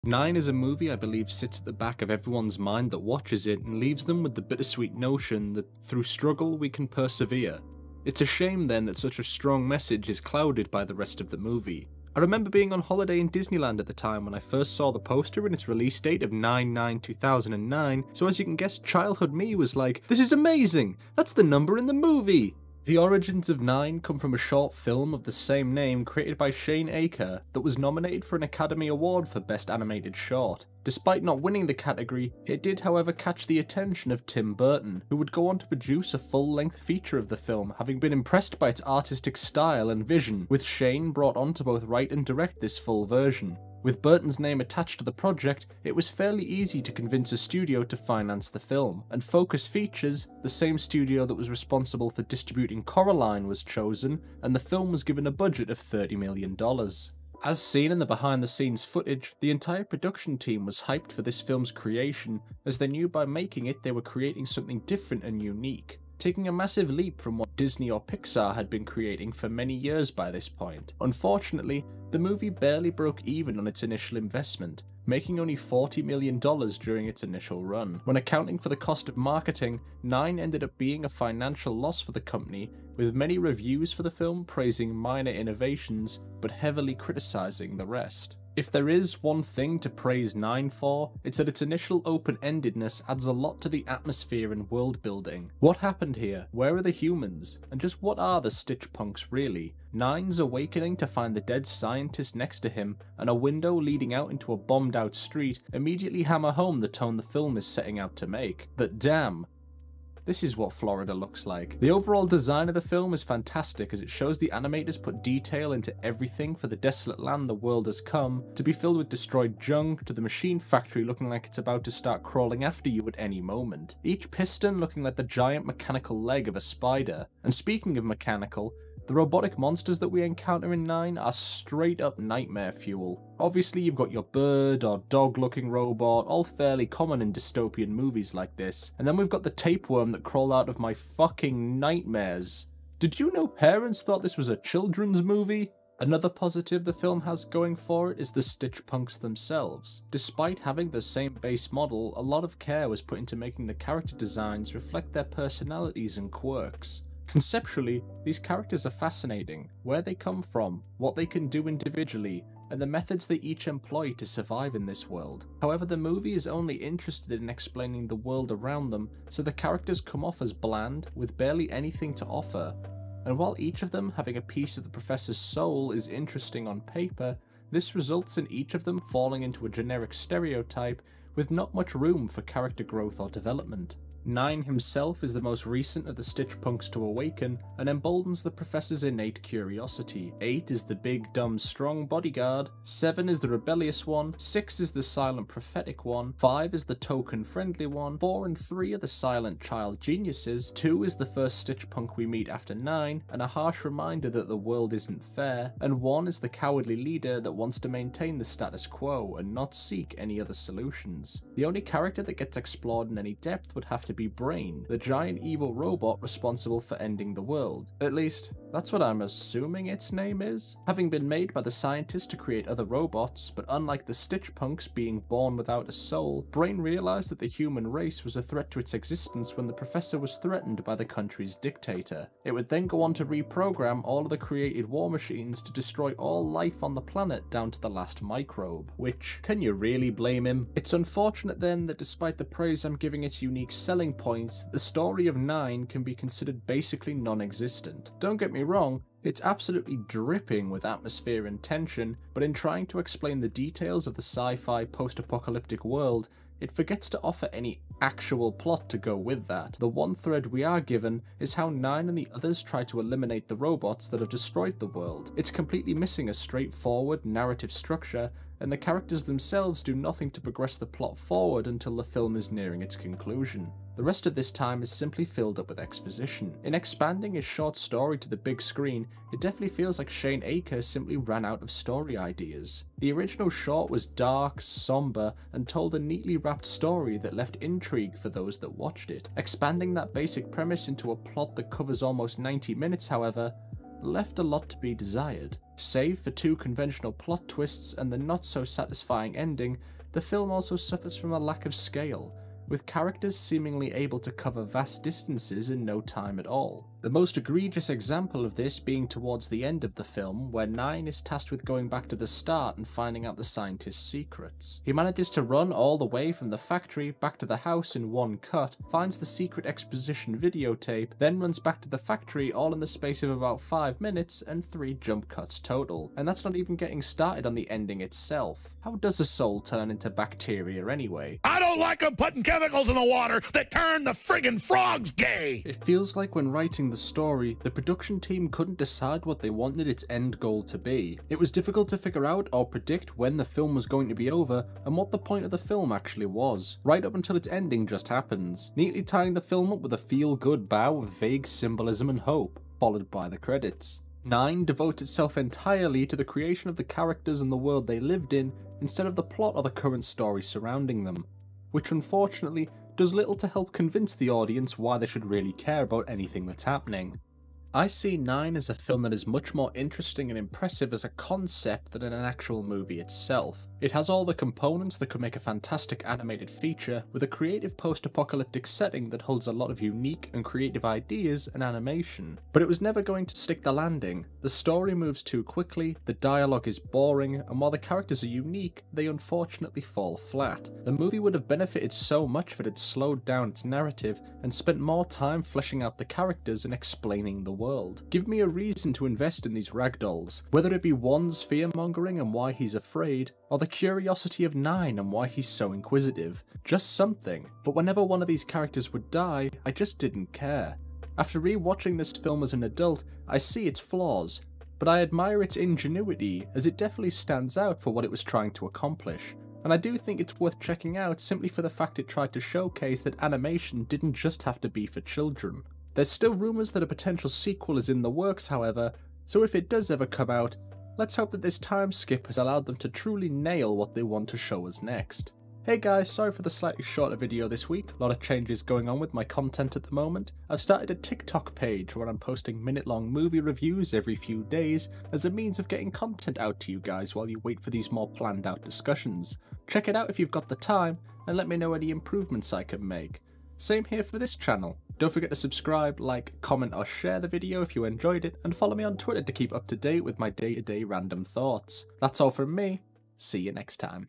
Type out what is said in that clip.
9 is a movie I believe sits at the back of everyone's mind that watches it and leaves them with the bittersweet notion that through struggle we can persevere. It's a shame then that such a strong message is clouded by the rest of the movie. I remember being on holiday in Disneyland at the time when I first saw the poster and its release date of 9/9/2009, so as you can guess, childhood me was like, this is amazing! That's the number in the movie! The origins of 9 come from a short film of the same name created by Shane Aker that was nominated for an Academy Award for Best Animated Short. Despite not winning the category, it did however catch the attention of Tim Burton, who would go on to produce a full-length feature of the film, having been impressed by its artistic style and vision, with Shane brought on to both write and direct this full version. With Burton's name attached to the project, it was fairly easy to convince a studio to finance the film, and Focus Features, the same studio that was responsible for distributing Coraline, was chosen, and the film was given a budget of $30 million. As seen in the behind-the-scenes footage, the entire production team was hyped for this film's creation, as they knew by making it they were creating something different and unique, taking a massive leap from what Disney or Pixar had been creating for many years by this point. Unfortunately, the movie barely broke even on its initial investment, making only $40 million during its initial run. When accounting for the cost of marketing, 9 ended up being a financial loss for the company, with many reviews for the film praising minor innovations, but heavily criticizing the rest. If there is one thing to praise 9 for, it's that its initial open-endedness adds a lot to the atmosphere and world building. What happened here? Where are the humans? And just what are the Stitch Punks really? 9's awakening to find the dead scientist next to him, and a window leading out into a bombed out street immediately hammer home the tone the film is setting out to make. That damn, this is what Florida looks like. The overall design of the film is fantastic as it shows the animators put detail into everything, for the desolate land the world has come to be filled with destroyed junk, to the machine factory looking like it's about to start crawling after you at any moment. Each piston looking like the giant mechanical leg of a spider. And speaking of mechanical, the robotic monsters that we encounter in 9 are straight up nightmare fuel. Obviously you've got your bird or dog looking robot, all fairly common in dystopian movies like this, and then we've got the tapeworm that crawled out of my fucking nightmares. Did you know parents thought this was a children's movie? Another positive the film has going for it is the Stitch Punks themselves. Despite having the same base model, a lot of care was put into making the character designs reflect their personalities and quirks. Conceptually, these characters are fascinating, where they come from, what they can do individually, and the methods they each employ to survive in this world. However, the movie is only interested in explaining the world around them, so the characters come off as bland, with barely anything to offer. And while each of them having a piece of the professor's soul is interesting on paper, this results in each of them falling into a generic stereotype with not much room for character growth or development. 9 himself is the most recent of the Stitch Punks to awaken and emboldens the professor's innate curiosity. 8 is the big, dumb, strong bodyguard, 7 is the rebellious one, 6 is the silent prophetic one, 5 is the token friendly one, 4 and 3 are the silent child geniuses, 2 is the first Stitch Punk we meet after 9 and a harsh reminder that the world isn't fair, and 1 is the cowardly leader that wants to maintain the status quo and not seek any other solutions. The only character that gets explored in any depth would have to be Brain, the giant evil robot responsible for ending the world. At least, that's what I'm assuming its name is. Having been made by the scientists to create other robots, but unlike the Stitch Punks being born without a soul, Brain realized that the human race was a threat to its existence when the professor was threatened by the country's dictator. It would then go on to reprogram all of the created war machines to destroy all life on the planet down to the last microbe. Which, can you really blame him? It's unfortunate then that despite the praise I'm giving its unique selling points, the story of 9 can be considered basically non-existent. Don't get me wrong, it's absolutely dripping with atmosphere and tension, but in trying to explain the details of the sci-fi post-apocalyptic world, it forgets to offer any actual plot to go with that. The one thread we are given is how 9 and the others try to eliminate the robots that have destroyed the world. It's completely missing a straightforward narrative structure, and the characters themselves do nothing to progress the plot forward until the film is nearing its conclusion. The rest of this time is simply filled up with exposition. In expanding his short story to the big screen, it definitely feels like Shane Aker simply ran out of story ideas. The original short was dark, somber, and told a neatly wrapped story that left intrigue for those that watched it. Expanding that basic premise into a plot that covers almost 90 minutes, however, left a lot to be desired. Save for 2 conventional plot twists and the not so satisfying ending, the film also suffers from a lack of scale, with characters seemingly able to cover vast distances in no time at all. The most egregious example of this being towards the end of the film, where 9 is tasked with going back to the start and finding out the scientist's secrets. He manages to run all the way from the factory back to the house in one cut, finds the secret exposition videotape, then runs back to the factory all in the space of about 5 minutes and 3 jump cuts total. And that's not even getting started on the ending itself. How does a soul turn into bacteria anyway? I don't like them putting chemicals in the water that turn the friggin' frogs gay! It feels like when writing the story, the production team couldn't decide what they wanted its end goal to be. It was difficult to figure out or predict when the film was going to be over and what the point of the film actually was, right up until its ending just happens, neatly tying the film up with a feel-good bow of vague symbolism and hope, followed by the credits. 9 devotes itself entirely to the creation of the characters and the world they lived in, instead of the plot or the current story surrounding them, which unfortunately does little to help convince the audience why they should really care about anything that's happening. I see 9 as a film that is much more interesting and impressive as a concept than in an actual movie itself. It has all the components that could make a fantastic animated feature, with a creative post-apocalyptic setting that holds a lot of unique and creative ideas and animation. But it was never going to stick the landing. The story moves too quickly, the dialogue is boring, and while the characters are unique, they unfortunately fall flat. The movie would have benefited so much if it had slowed down its narrative and spent more time fleshing out the characters and explaining the world. Give me a reason to invest in these ragdolls, whether it be 1's fear-mongering and why he's afraid, or the curiosity of 9 and why he's so inquisitive. Just something. But whenever one of these characters would die, I just didn't care. After re-watching this film as an adult, I see its flaws, but I admire its ingenuity, as it definitely stands out for what it was trying to accomplish. And I do think it's worth checking out simply for the fact it tried to showcase that animation didn't just have to be for children. There's still rumours that a potential sequel is in the works, however, so if it does ever come out, let's hope that this time skip has allowed them to truly nail what they want to show us next. Hey guys, sorry for the slightly shorter video this week, a lot of changes going on with my content at the moment. I've started a TikTok page where I'm posting minute-long movie reviews every few days as a means of getting content out to you guys while you wait for these more planned out discussions. Check it out if you've got the time, and let me know any improvements I can make. Same here for this channel. Don't forget to subscribe, like, comment or share the video if you enjoyed it, and follow me on Twitter to keep up to date with my day-to-day random thoughts. That's all from me. See you next time.